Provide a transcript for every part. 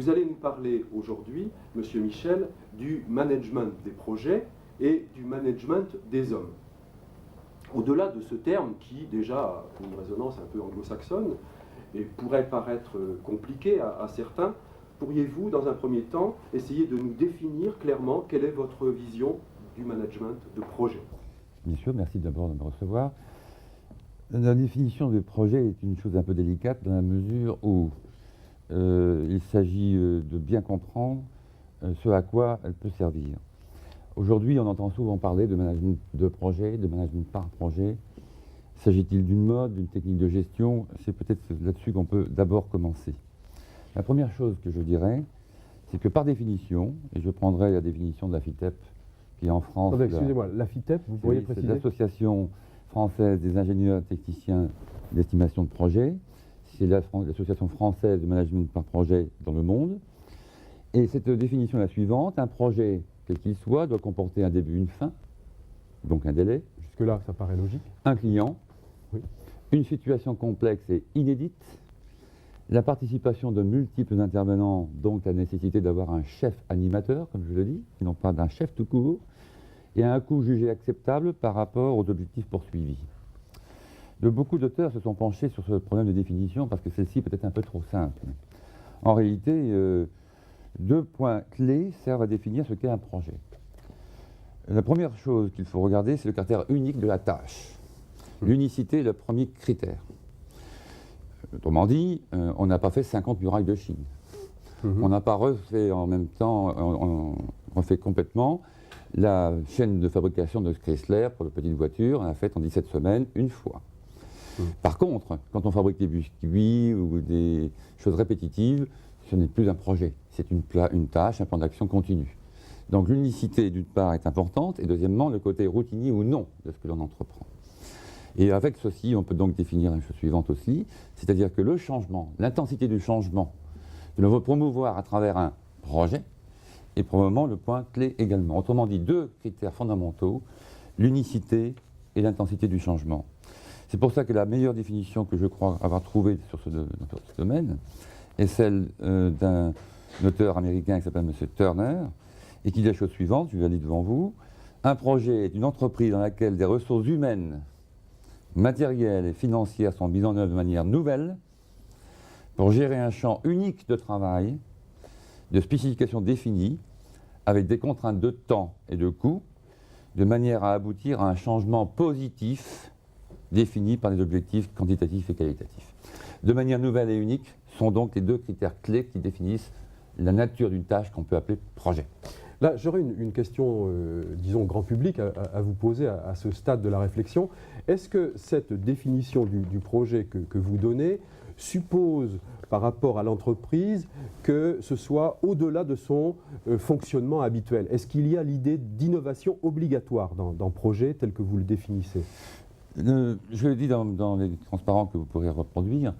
Vous allez nous parler aujourd'hui, Monsieur Michel, du management des projets et du management des hommes. Au-delà de ce terme qui déjà a une résonance un peu anglo-saxonne et pourrait paraître compliqué à certains, pourriez-vous, dans un premier temps, essayer de nous définir clairement quelle est votre vision du management de projet? Bien sûr, merci d'abord de me recevoir. La définition de projet est une chose un peu délicate dans la mesure où il s'agit de bien comprendre ce à quoi elle peut servir. Aujourd'hui, on entend souvent parler de management de projet, de management par projet. S'agit-il d'une mode, d'une technique de gestion? C'est peut-être là-dessus qu'on peut d'abord commencer. La première chose que je dirais, c'est que par définition, et je prendrai la définition de la FITEP, qui est en France... Excusez-moi, la FITEP, vous pourriez préciser? C'est l'Association française des ingénieurs techniciens d'estimation de projet. C'est l'association française de management par projet dans le monde. Et cette définition est la suivante: un projet, quel qu'il soit, doit comporter un début, une fin, donc un délai. Jusque-là, ça paraît logique. Un client, oui. Une situation complexe et inédite, la participation de multiples intervenants, donc la nécessité d'avoir un chef animateur, comme je le dis, et non pas d'un chef tout court, et à un coût jugé acceptable par rapport aux objectifs poursuivis. Beaucoup d'auteurs se sont penchés sur ce problème de définition parce que celle-ci peut être un peu trop simple. En réalité, deux points clés servent à définir ce qu'est un projet. La première chose qu'il faut regarder, c'est le caractère unique de la tâche. L'unicité est le premier critère. Autrement dit, on n'a pas fait 50 murailles de Chine. On n'a pas refait en même temps, on refait complètement la chaîne de fabrication de Chrysler pour les petites voitures, on l'a faite en 17 semaines, une fois. Par contre, quand on fabrique des biscuits ou des choses répétitives, ce n'est plus un projet, c'est une tâche, un plan d'action continu. Donc l'unicité d'une part est importante, et deuxièmement le côté routinier ou non de ce que l'on entreprend. Et avec ceci, on peut donc définir la chose suivante aussi, c'est-à-dire que le changement, l'intensité du changement que l'on veut promouvoir à travers un projet est probablement le point clé également. Autrement dit, deux critères fondamentaux, l'unicité et l'intensité du changement. C'est pour ça que la meilleure définition que je crois avoir trouvée dans ce domaine est celle d'un auteur américain qui s'appelle M. Turner, et qui dit la chose suivante, je vais la lire devant vous: un projet est une entreprise dans laquelle des ressources humaines, matérielles et financières sont mises en œuvre de manière nouvelle pour gérer un champ unique de travail, de spécifications définies, avec des contraintes de temps et de coût, de manière à aboutir à un changement positif défini par des objectifs quantitatifs et qualitatifs. De manière nouvelle et unique sont donc les deux critères clés qui définissent la nature d'une tâche qu'on peut appeler projet. Là, j'aurais une question, disons, grand public à vous poser à ce stade de la réflexion. Est-ce que cette définition du projet que vous donnez suppose, par rapport à l'entreprise, que ce soit au-delà de son fonctionnement habituel? Est-ce qu'il y a l'idée d'innovation obligatoire dans projet tel que vous le définissez? Je le dis dans les transparents que vous pourrez reproduire.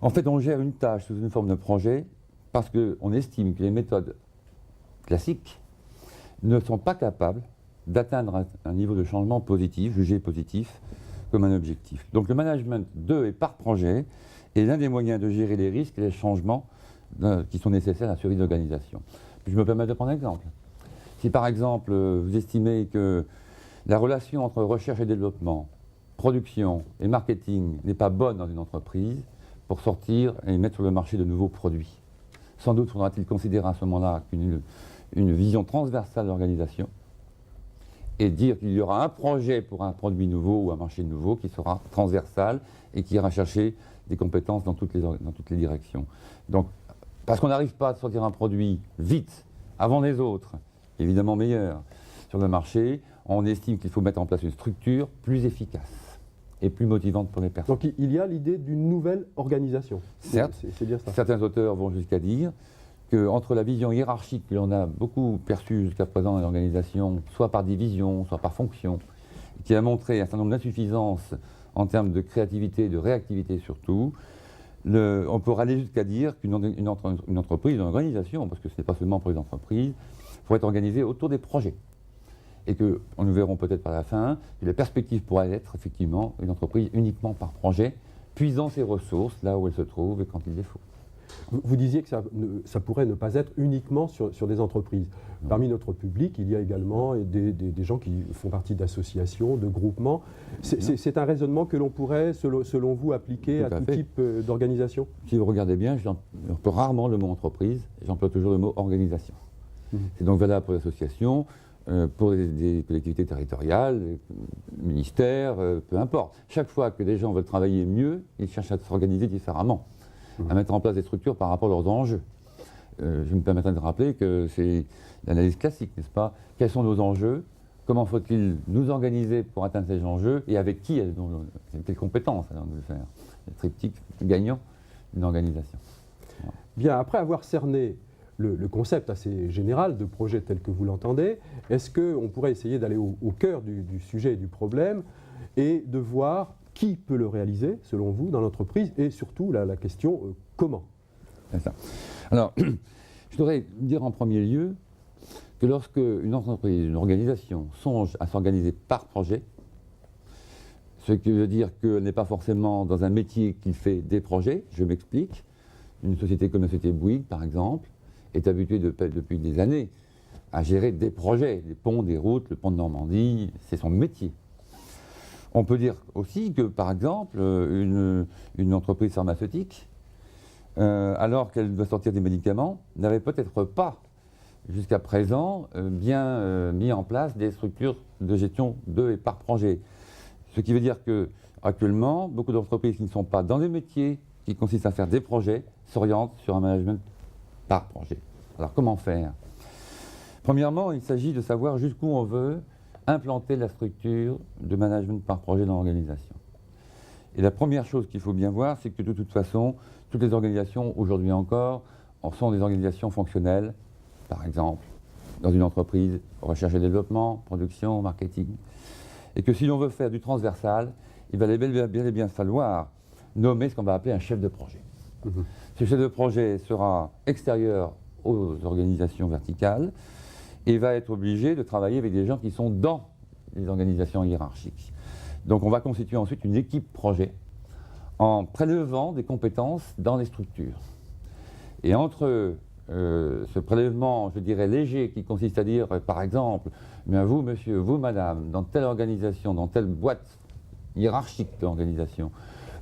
En fait, on gère une tâche sous une forme de projet parce qu'on estime que les méthodes classiques ne sont pas capables d'atteindre un niveau de changement positif, jugé positif, comme un objectif. Donc le management de et par projet est l'un des moyens de gérer les risques et les changements qui sont nécessaires à la survie de l'organisation. Je me permets de prendre un exemple. Si par exemple vous estimez que la relation entre recherche et développement, production et marketing n'est pas bonne dans une entreprise pour sortir et mettre sur le marché de nouveaux produits, sans doute faudra-t-il considérer à ce moment-là une vision transversale de l'organisation et dire qu'il y aura un projet pour un produit nouveau ou un marché nouveau qui sera transversal et qui ira chercher des compétences dans toutes les directions. Donc, parce qu'on n'arrive pas à sortir un produit vite, avant les autres, évidemment meilleur, sur le marché, on estime qu'il faut mettre en place une structure plus efficace et plus motivante pour les personnes. Donc il y a l'idée d'une nouvelle organisation. Certes, c'est bien ça. Certains auteurs vont jusqu'à dire qu'entre la vision hiérarchique que l'on a beaucoup perçue jusqu'à présent dans l'organisation, soit par division, soit par fonction, qui a montré un certain nombre d'insuffisances en termes de créativité, de réactivité surtout, on peut aller jusqu'à dire qu'une entreprise, une organisation, parce que ce n'est pas seulement pour les entreprises, pourrait être organisée autour des projets. Et que, nous verrons peut-être par la fin, que la perspective pourrait être effectivement une entreprise uniquement par projet, puisant ses ressources là où elles se trouvent et quand il les faut. Vous disiez que ça pourrait ne pas être uniquement sur des entreprises. Non. Parmi notre public, il y a également des gens qui font partie d'associations, de groupements. C'est un raisonnement que l'on pourrait, selon vous, appliquer à tout type d'organisation? Si vous regardez bien, j'emploie rarement le mot entreprise, j'emploie toujours le mot organisation. C'est donc valable pour l'association, pour des collectivités territoriales, ministères, peu importe. Chaque fois que des gens veulent travailler mieux, ils cherchent à s'organiser différemment, à mettre en place des structures par rapport à leurs enjeux. Je me permettrai de rappeler que c'est l'analyse classique, n'est-ce pas? Quels sont nos enjeux? Comment faut-il nous organiser pour atteindre ces enjeux? Et avec qui? Quelles compétences allons-nous le faire? Le triptyque gagnant d'une organisation. Voilà. Bien, après avoir cerné le concept assez général de projet tel que vous l'entendez, est-ce qu'on pourrait essayer d'aller au cœur du sujet et du problème et de voir qui peut le réaliser, selon vous, dans l'entreprise, et surtout la question comment? C'est ça. Alors, je voudrais dire en premier lieu que lorsque une entreprise, une organisation songe à s'organiser par projet, ce qui veut dire qu'elle n'est pas forcément dans un métier qui fait des projets, je m'explique. Une société comme la société Bouygues, par exemple, est habituée depuis des années à gérer des projets, des ponts, des routes, le pont de Normandie, c'est son métier. On peut dire aussi que, par exemple, une entreprise pharmaceutique, alors qu'elle doit sortir des médicaments, n'avait peut-être pas, jusqu'à présent, bien mis en place des structures de gestion de et par projet. Ce qui veut dire qu'actuellement, beaucoup d'entreprises qui ne sont pas dans des métiers qui consistent à faire des projets s'orientent sur un management par projet. Alors comment faire? Premièrement, il s'agit de savoir jusqu'où on veut implanter la structure de management par projet dans l'organisation. Et la première chose qu'il faut bien voir, c'est que de toute façon, toutes les organisations, aujourd'hui encore, sont des organisations fonctionnelles, par exemple, dans une entreprise, recherche et développement, production, marketing. Et que si l'on veut faire du transversal, il va bien et bien falloir nommer ce qu'on va appeler un chef de projet. Ce chef de projet sera extérieur aux organisations verticales et va être obligé de travailler avec des gens qui sont dans les organisations hiérarchiques. Donc on va constituer ensuite une équipe projet en prélevant des compétences dans les structures. Et entre ce prélèvement, je dirais, léger, qui consiste à dire, par exemple, bien vous, monsieur, vous, madame, dans telle organisation, dans telle boîte hiérarchique d'organisation,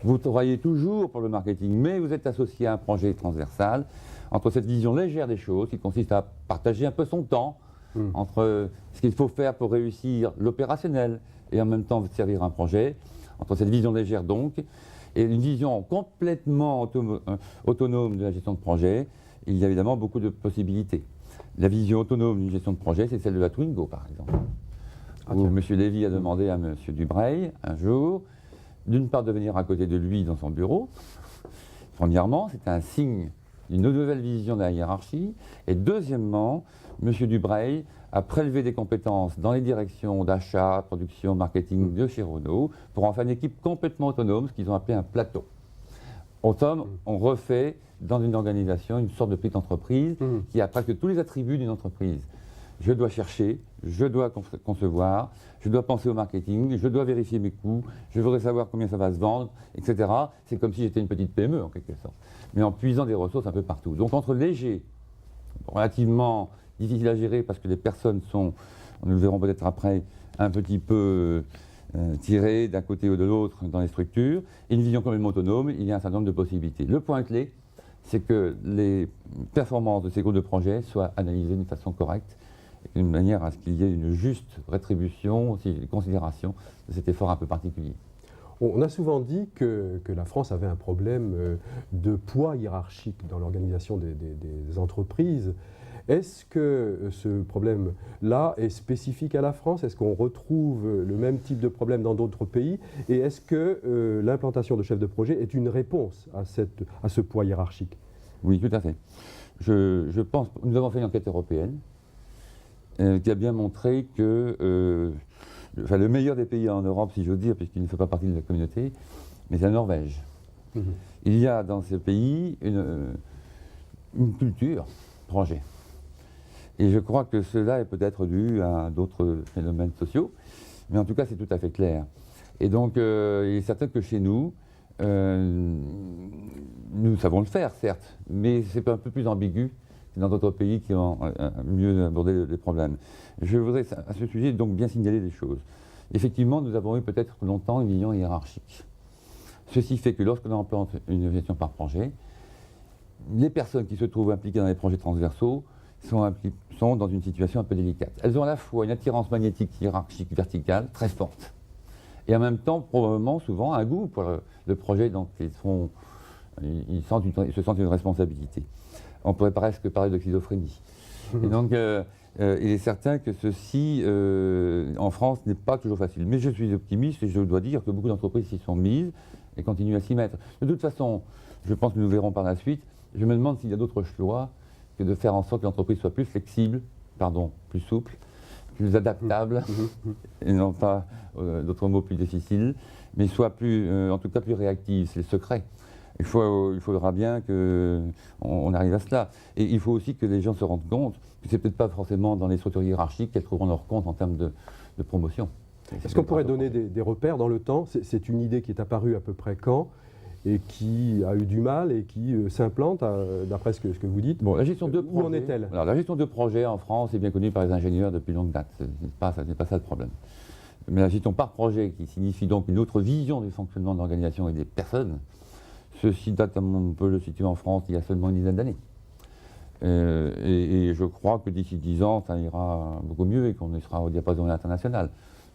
vous travaillez toujours pour le marketing, mais vous êtes associé à un projet transversal, entre cette vision légère des choses, qui consiste à partager un peu son temps, entre ce qu'il faut faire pour réussir l'opérationnel, et en même temps servir un projet, entre cette vision légère donc, et une vision complètement autonome de la gestion de projet, il y a évidemment beaucoup de possibilités. La vision autonome d'une gestion de projet, c'est celle de la Twingo, par exemple. Où M. Lévy a demandé à M. Dubreuil, un jour, d'une part de venir à côté de lui dans son bureau. Premièrement, c'est un signe d'une nouvelle vision de la hiérarchie. Et deuxièmement, M. Dubreuil a prélevé des compétences dans les directions d'achat, production, marketing de chez Renault pour en faire une équipe complètement autonome, ce qu'ils ont appelé un plateau. En somme, on refait dans une organisation une sorte de petite entreprise qui a presque tous les attributs d'une entreprise. Je dois chercher, je dois concevoir, je dois penser au marketing, je dois vérifier mes coûts, je voudrais savoir combien ça va se vendre, etc. C'est comme si j'étais une petite PME en quelque sorte, mais en puisant des ressources un peu partout. Donc entre léger, relativement difficile à gérer parce que les personnes sont, nous le verrons peut-être après, un petit peu tirées d'un côté ou de l'autre dans les structures, et une vision complètement autonome, il y a un certain nombre de possibilités. Le point clé, c'est que les performances de ces groupes de projets soient analysées d'une façon correcte, et d'une manière à ce qu'il y ait une juste rétribution, aussi une considération de cet effort un peu particulier. On a souvent dit que la France avait un problème de poids hiérarchique dans l'organisation des entreprises. Est-ce que ce problème-là est spécifique à la France? Est-ce qu'on retrouve le même type de problème dans d'autres pays? Et est-ce que l'implantation de chefs de projet est une réponse à ce poids hiérarchique? Oui, tout à fait. Je pense, nous avons fait une enquête européenne qui a bien montré que le meilleur des pays en Europe, si j'ose dire, puisqu'il ne fait pas partie de la communauté, mais c'est la Norvège. Il y a dans ce pays une culture projet. Et je crois que cela est peut-être dû à d'autres phénomènes sociaux, mais en tout cas c'est tout à fait clair. Et donc il est certain que chez nous, nous savons le faire, certes, mais c'est un peu plus ambigu que dans d'autres pays qui ont mieux abordé les problèmes. Je voudrais à ce sujet donc bien signaler des choses. Effectivement, nous avons eu peut-être longtemps une vision hiérarchique. Ceci fait que lorsque l'on implante une gestion par projet, les personnes qui se trouvent impliquées dans les projets transversaux sont dans une situation un peu délicate. Elles ont à la fois une attirance magnétique hiérarchique verticale très forte, et en même temps, probablement, souvent, un goût pour le projet dont ils se sentent une responsabilité. On pourrait presque parler de schizophrénie. Et donc, il est certain que ceci, en France, n'est pas toujours facile. Mais je suis optimiste et je dois dire que beaucoup d'entreprises s'y sont mises et continuent à s'y mettre. De toute façon, je pense que nous verrons par la suite, je me demande s'il y a d'autres choix que de faire en sorte que l'entreprise soit plus flexible, plus souple, plus adaptable, et non pas d'autres mots plus difficiles, mais soit plus, en tout cas plus réactive. C'est le secret. Il faudra bien qu'on arrive à cela. Et il faut aussi que les gens se rendent compte que c'est peut-être pas forcément dans les structures hiérarchiques qu'elles trouveront leur compte en termes de promotion. Est-ce qu'on pourrait donner des repères dans le temps? C'est une idée qui est apparue à peu près quand et qui a eu du mal et qui s'implante, d'après ce que vous dites. Bon, la gestion de projet, où en est-elle? Alors, la gestion de projet en France est bien connue par les ingénieurs depuis longue date. Ce n'est pas ça le problème. Mais la gestion par projet, qui signifie donc une autre vision du fonctionnement de l'organisation et des personnes, ceci date, comme on peut le situer en France, il y a seulement une dizaine d'années. Et je crois que d'ici 10 ans, ça ira beaucoup mieux et qu'on sera au diapason international.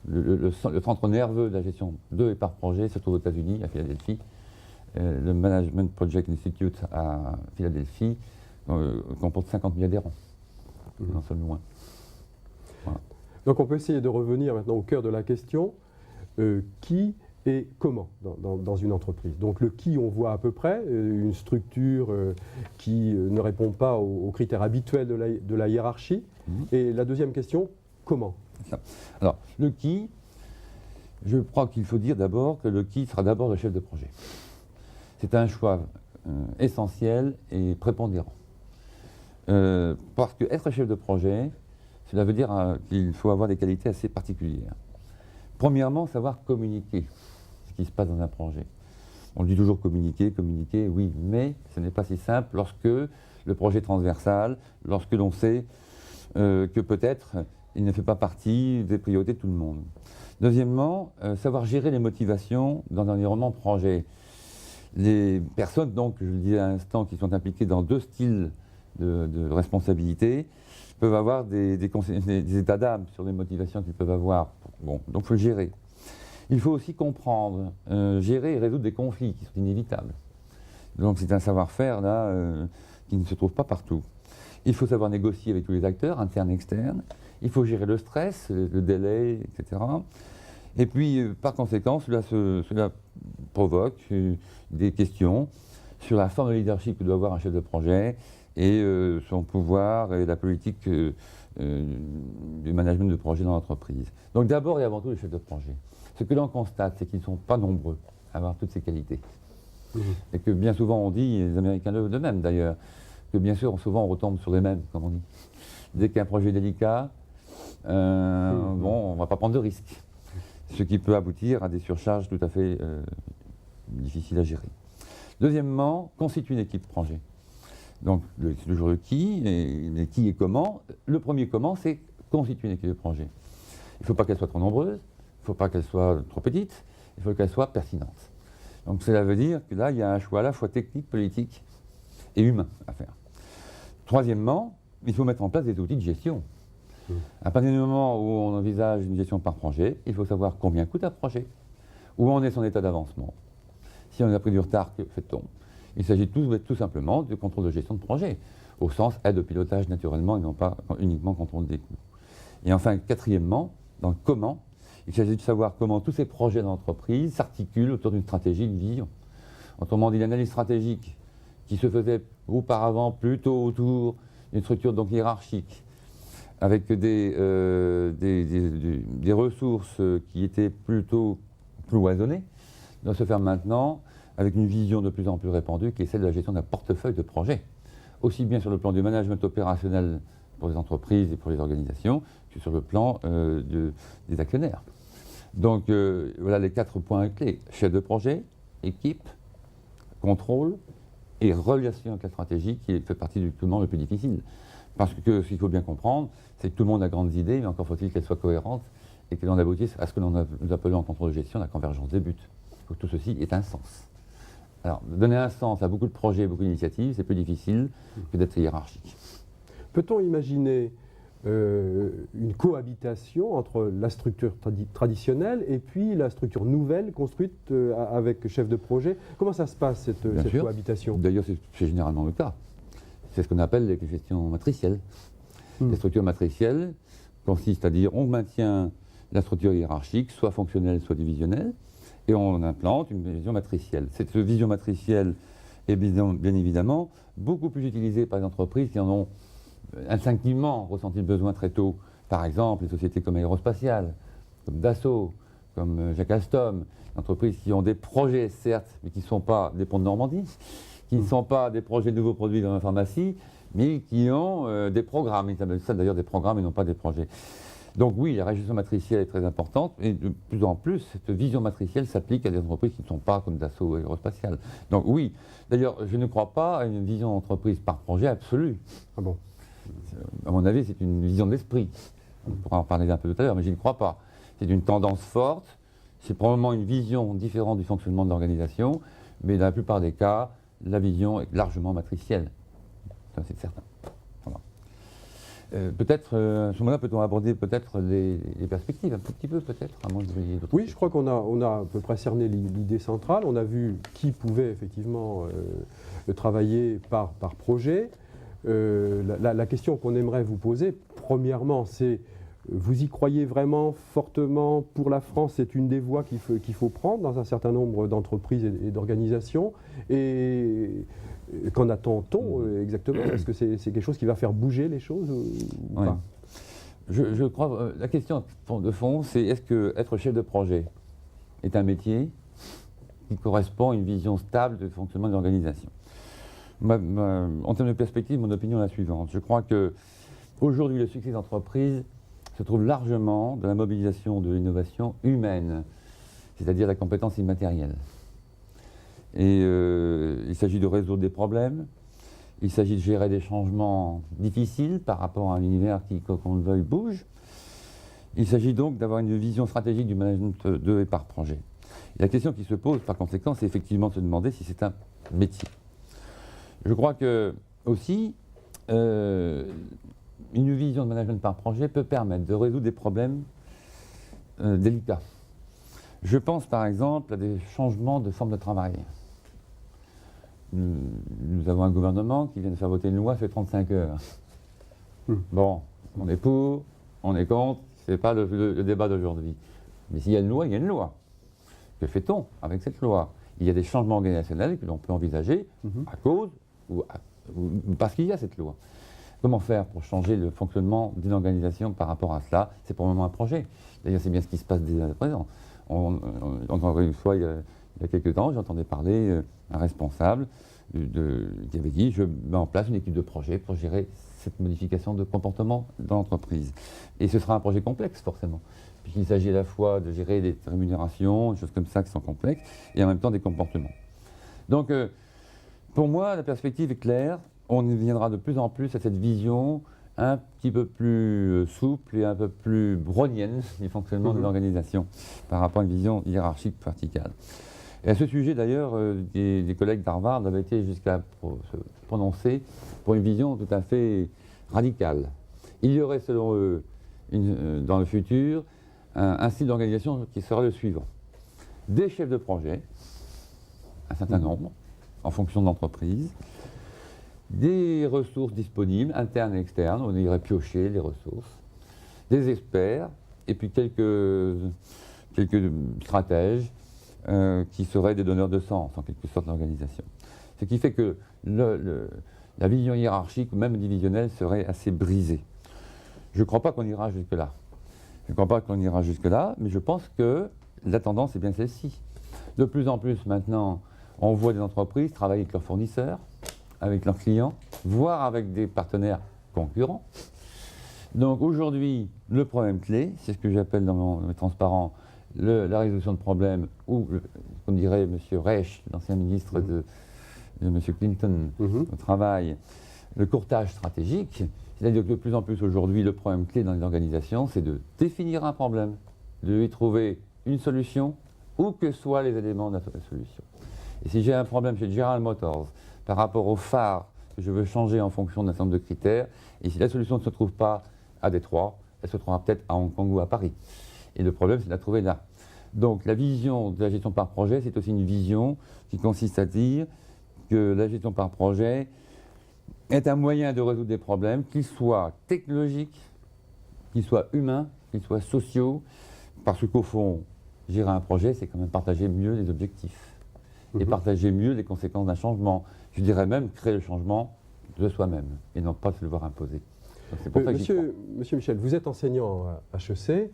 Le centre nerveux de la gestion de et par projet se trouve aux États-Unis, à Philadelphie. Le Management Project Institute à Philadelphie comporte 50 000 adhérents, non seulement moins. Voilà. Donc on peut essayer de revenir maintenant au cœur de la question. Qui et comment dans une entreprise? Donc le qui, on voit à peu près, une structure qui ne répond pas aux critères habituels de la hiérarchie. Et la deuxième question, comment? Alors le qui, je crois qu'il faut dire d'abord que le qui sera d'abord le chef de projet. C'est un choix essentiel et prépondérant. Parce que être chef de projet, cela veut dire qu'il faut avoir des qualités assez particulières. Premièrement, savoir communiquer ce qui se passe dans un projet. On dit toujours communiquer, oui, mais ce n'est pas si simple lorsque le projet est transversal, lorsque l'on sait que peut-être il ne fait pas partie des priorités de tout le monde. Deuxièmement, savoir gérer les motivations dans un environnement projet. Les personnes, donc, je le disais à l'instant, qui sont impliquées dans deux styles de responsabilité, peuvent avoir des états d'âme sur les motivations qu'ils peuvent avoir. Bon, donc il faut le gérer. Il faut aussi comprendre, gérer et résoudre des conflits qui sont inévitables. Donc c'est un savoir-faire là qui ne se trouve pas partout. Il faut savoir négocier avec tous les acteurs, internes et externes. Il faut gérer le stress, le délai, etc. Et puis, par conséquent, cela provoque des questions sur la forme de leadership que doit avoir un chef de projet et son pouvoir et la politique du management de projet dans l'entreprise. Donc d'abord et avant tout, les chefs de projet. Ce que l'on constate, c'est qu'ils ne sont pas nombreux à avoir toutes ces qualités. Et que bien souvent on dit, et les Américains de même d'ailleurs, que bien sûr, souvent on retombe sur les mêmes, comme on dit. Dès qu'il y a un projet délicat, bon, on ne va pas prendre de risques. Ce qui peut aboutir à des surcharges tout à fait difficiles à gérer. Deuxièmement, constituer une équipe projet. Donc, c'est toujours le qui, et qui et comment. Le premier comment, c'est constituer une équipe de projet. Il ne faut pas qu'elle soit trop nombreuse, il ne faut pas qu'elle soit trop petite, il faut qu'elle soit pertinente. Donc, cela veut dire que là, il y a un choix à la fois technique, politique et humain à faire. Troisièmement, il faut mettre en place des outils de gestion. À partir du moment où on envisage une gestion par projet, il faut savoir combien coûte un projet, où en est son état d'avancement. Si on a pris du retard, que fait-on? Il s'agit tout simplement de contrôle de gestion de projet, au sens aide au pilotage naturellement et non pas uniquement contrôle des coûts. Et enfin, quatrièmement, dans le comment, il s'agit de savoir comment tous ces projets d'entreprise s'articulent autour d'une stratégie, d'une vision. Autrement dit, l'analyse stratégique qui se faisait auparavant plutôt autour d'une structure donc hiérarchique, avec des ressources qui étaient plutôt cloisonnées, doit se faire maintenant avec une vision de plus en plus répandue qui est celle de la gestion d'un portefeuille de projets, aussi bien sur le plan du management opérationnel pour les entreprises et pour les organisations que sur le plan des actionnaires. Donc voilà les 4 points clés. Chef de projet, équipe, contrôle et relation avec la stratégie qui fait partie du document le plus difficile. Parce que ce qu'il faut bien comprendre, c'est que tout le monde a grandes idées, mais encore faut-il qu'elles soient cohérentes et que l'on aboutisse à ce que nous appelons en contrôle de gestion la convergence des buts. Il faut que tout ceci ait un sens. Alors, donner un sens à beaucoup de projets, beaucoup d'initiatives, c'est plus difficile que d'être hiérarchique. Peut-on imaginer une cohabitation entre la structure traditionnelle et puis la structure nouvelle construite avec chef de projet? Comment ça se passe, cette cohabitation? D'ailleurs, c'est généralement le cas. C'est ce qu'on appelle les gestions matricielles. Les structures matricielles consistent à dire on maintient la structure hiérarchique, soit fonctionnelle, soit divisionnelle, et on implante une vision matricielle. Cette vision matricielle est bien évidemment beaucoup plus utilisée par les entreprises qui en ont instinctivement ressenti le besoin très tôt. Par exemple, les sociétés comme Aérospatiale, comme Dassault, comme Jacques Alstom, entreprises qui ont des projets, certes, mais qui ne sont pas des ponts de Normandie, qui ne sont pas des projets de nouveaux produits dans la pharmacie, mais qui ont des programmes. Ils appellent ça d'ailleurs des programmes et non pas des projets. Donc oui, la gestion matricielle est très importante, et de plus en plus, cette vision matricielle s'applique à des entreprises qui ne sont pas comme Dassault ou Aérospatiale. Donc oui, d'ailleurs, je ne crois pas à une vision d'entreprise par projet absolue. Ah bon? À mon avis, c'est une vision d'esprit. On pourra en parler un peu tout à l'heure, mais je ne crois pas. C'est une tendance forte, c'est probablement une vision différente du fonctionnement de l'organisation, mais dans la plupart des cas, la vision est largement matricielle. Ça, c'est certain. Voilà. Peut-être, à ce moment-là, peut-on aborder peut-être les perspectives, un tout petit peu peut-être, à moins que vous ayez d'autres Oui, je crois qu'on a à peu près cerné l'idée centrale. On a vu qui pouvait effectivement travailler par projet. La question qu'on aimerait vous poser, premièrement, c'est vous y croyez vraiment fortement pour la France? C'est une des voies qu'il faut prendre dans un certain nombre d'entreprises et d'organisations. Et qu'en attend-on exactement? Est-ce que c'est quelque chose qui va faire bouger les choses ou pas? Je crois, la question de fond, c'est est-ce que être chef de projet est un métier qui correspond à une vision stable de fonctionnement de l'organisation? En termes de perspective, mon opinion est la suivante. Je crois que aujourd'hui, le succès d'entreprise se trouve largement dans la mobilisation de l'innovation humaine, c'est-à-dire la compétence immatérielle. Et il s'agit de résoudre des problèmes, il s'agit de gérer des changements difficiles par rapport à un univers qui, qu'on le veuille, bouge. Il s'agit donc d'avoir une vision stratégique du management de et par projet. Et la question qui se pose, par conséquent, c'est effectivement de se demander si c'est un métier. Je crois que, aussi, une vision de management par projet peut permettre de résoudre des problèmes délicats. Je pense par exemple à des changements de forme de travail. Nous avons un gouvernement qui vient de faire voter une loi, fait 35 heures. Bon, on est pour, on est contre, ce n'est pas le débat d'aujourd'hui. Mais s'il y a une loi, il y a une loi. Que fait-on avec cette loi? Il y a des changements organisationnels que l'on peut envisager à cause ou parce qu'il y a cette loi. Comment faire pour changer le fonctionnement d'une organisation par rapport à cela? C'est probablement un projet. D'ailleurs, c'est bien ce qui se passe dès à présent. Encore une fois, il y a quelques temps, j'entendais parler un responsable qui avait dit « je mets en place une équipe de projet pour gérer cette modification de comportement dans l'entreprise ». Et ce sera un projet complexe, forcément, puisqu'il s'agit à la fois de gérer des rémunérations, des choses comme ça qui sont complexes, et en même temps des comportements. Donc, pour moi, la perspective est claire. On viendra de plus en plus à cette vision un petit peu plus souple et un peu plus brownienne du fonctionnement de l'organisation par rapport à une vision hiérarchique verticale. Et à ce sujet, d'ailleurs, des collègues d'Harvard avaient été jusqu'à se prononcer pour une vision tout à fait radicale. Il y aurait, selon eux, dans le futur, un style d'organisation qui sera le suivant. Des chefs de projet, un certain nombre, en fonction de l'entreprise, des ressources disponibles, internes et externes, on irait piocher les ressources, des experts, et puis quelques stratèges qui seraient des donneurs de sens, en quelque sorte, d'organisation. Ce qui fait que la vision hiérarchique, ou même divisionnelle, serait assez brisée. Je ne crois pas qu'on ira jusque-là. Je ne crois pas qu'on ira jusque-là, mais je pense que la tendance est bien celle-ci. De plus en plus, maintenant, on voit des entreprises travailler avec leurs fournisseurs, avec leurs clients, voire avec des partenaires concurrents. Donc aujourd'hui, le problème clé, c'est ce que j'appelle dans mes transparents la résolution de problèmes, ou, comme dirait M. Reich, l'ancien ministre de M. Clinton, au travail, le courtage stratégique. C'est-à-dire que de plus en plus aujourd'hui, le problème clé dans les organisations, c'est de définir un problème, de lui trouver une solution, où que soient les éléments de la solution. Et si j'ai un problème chez General Motors par rapport au phare que je veux changer en fonction d'un certain nombre de critères, et si la solution ne se trouve pas à Détroit, elle se trouvera peut-être à Hong Kong ou à Paris. Et le problème, c'est de la trouver là. Donc la vision de la gestion par projet, c'est aussi une vision qui consiste à dire que la gestion par projet est un moyen de résoudre des problèmes, qu'ils soient technologiques, qu'ils soient humains, qu'ils soient sociaux, parce qu'au fond, gérer un projet, c'est quand même partager mieux les objectifs et partager mieux les conséquences d'un changement. Je dirais même créer le changement de soi-même et non pas se le voir imposer. C'est pour ça que Monsieur Michel, vous êtes enseignant à HEC.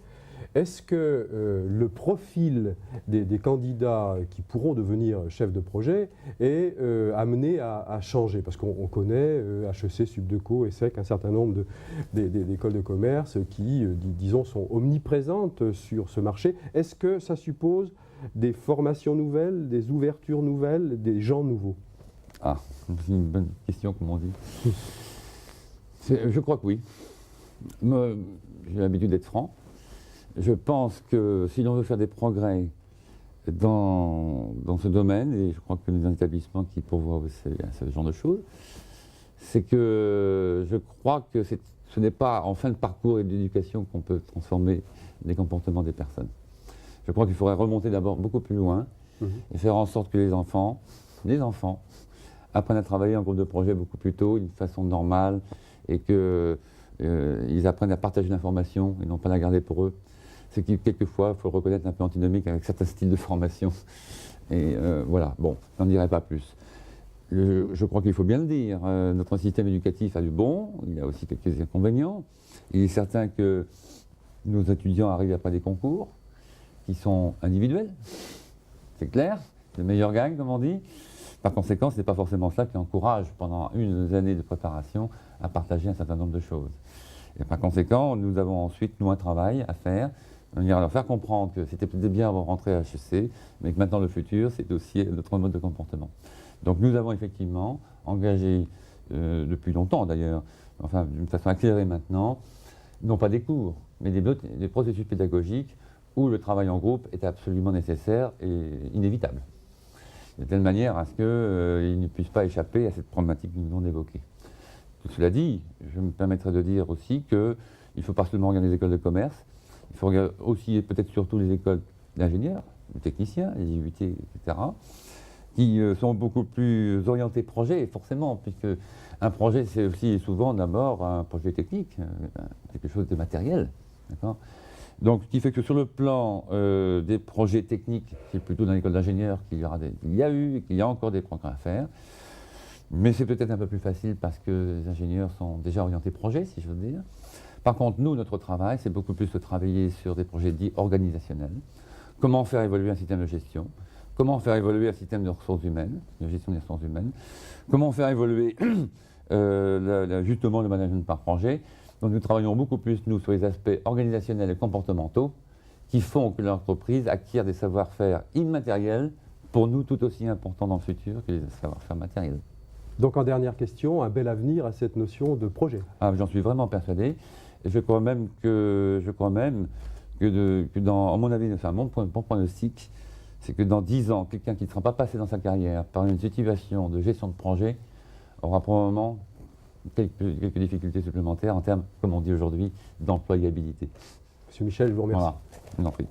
Est-ce que le profil des candidats qui pourront devenir chefs de projet est amené à changer? Parce qu'on connaît HEC, Subdeco, ESSEC, un certain nombre d'écoles de commerce qui, disons, sont omniprésentes sur ce marché. Est-ce que ça suppose des formations nouvelles, des ouvertures nouvelles, des gens nouveaux? Ah, c'est une bonne question, comme on dit. Je crois que oui. J'ai l'habitude d'être franc. Je pense que si l'on veut faire des progrès dans ce domaine, et je crois que les établissements qui pourvoient à ce genre de choses, c'est que je crois que ce n'est pas en fin de parcours et d'éducation qu'on peut transformer les comportements des personnes. Je crois qu'il faudrait remonter d'abord beaucoup plus loin et faire en sorte que les enfants apprennent à travailler en groupe de projet beaucoup plus tôt, d'une façon normale, et qu'ils apprennent à partager l'information et non pas la garder pour eux. Ce qui, quelquefois, il faut le reconnaître, un peu antinomique avec certains styles de formation. Et voilà, bon, je n'en dirai pas plus. Je crois qu'il faut bien le dire, notre système éducatif a du bon, il a aussi quelques inconvénients. Il est certain que nos étudiants arrivent après des concours qui sont individuels, c'est clair, le meilleur gagne, comme on dit. Par conséquent, ce n'est pas forcément ça qui encourage, pendant une année de préparation, à partager un certain nombre de choses. Et par conséquent, nous avons ensuite, nous, un travail à faire, à leur faire comprendre que c'était peut-être bien avant de rentrer à HEC, mais que maintenant le futur, c'est aussi notre mode de comportement. Donc nous avons effectivement engagé, depuis longtemps d'ailleurs, enfin d'une façon accélérée maintenant, non pas des cours, mais des processus pédagogiques où le travail en groupe est absolument nécessaire et inévitable. De telle manière à ce qu'il ne puisse pas échapper à cette problématique que nous venons d'évoquer. Tout cela dit, je me permettrai de dire aussi qu'il ne faut pas seulement regarder les écoles de commerce, il faut regarder aussi et peut-être surtout les écoles d'ingénieurs, les techniciens, les IUT, etc., qui sont beaucoup plus orientés projet, forcément, puisque un projet, c'est aussi souvent d'abord un projet technique, quelque chose de matériel. Donc, ce qui fait que sur le plan des projets techniques, c'est plutôt dans l'école d'ingénieurs qu'il y a eu et qu'il y a encore des progrès à faire. Mais c'est peut-être un peu plus facile parce que les ingénieurs sont déjà orientés projet, si je veux dire. Par contre, nous, notre travail, c'est beaucoup plus de travailler sur des projets dits organisationnels. Comment faire évoluer un système de gestion? Comment faire évoluer un système de ressources humaines, de gestion des ressources humaines? Comment faire évoluer justement le management par projet? Donc nous travaillons beaucoup plus, nous, sur les aspects organisationnels et comportementaux qui font que l'entreprise acquiert des savoir-faire immatériels, pour nous tout aussi importants dans le futur que les savoir-faire matériels. Donc en dernière question, un bel avenir à cette notion de projet. Ah, j'en suis vraiment persuadé. Et je crois même que dans, à mon avis, enfin, mon pronostic, c'est que dans 10 ans, quelqu'un qui ne sera pas passé dans sa carrière par une situation de gestion de projet aura probablement quelques difficultés supplémentaires en termes, comme on dit aujourd'hui, d'employabilité. Monsieur Michel, je vous remercie. Voilà, je vous en prie.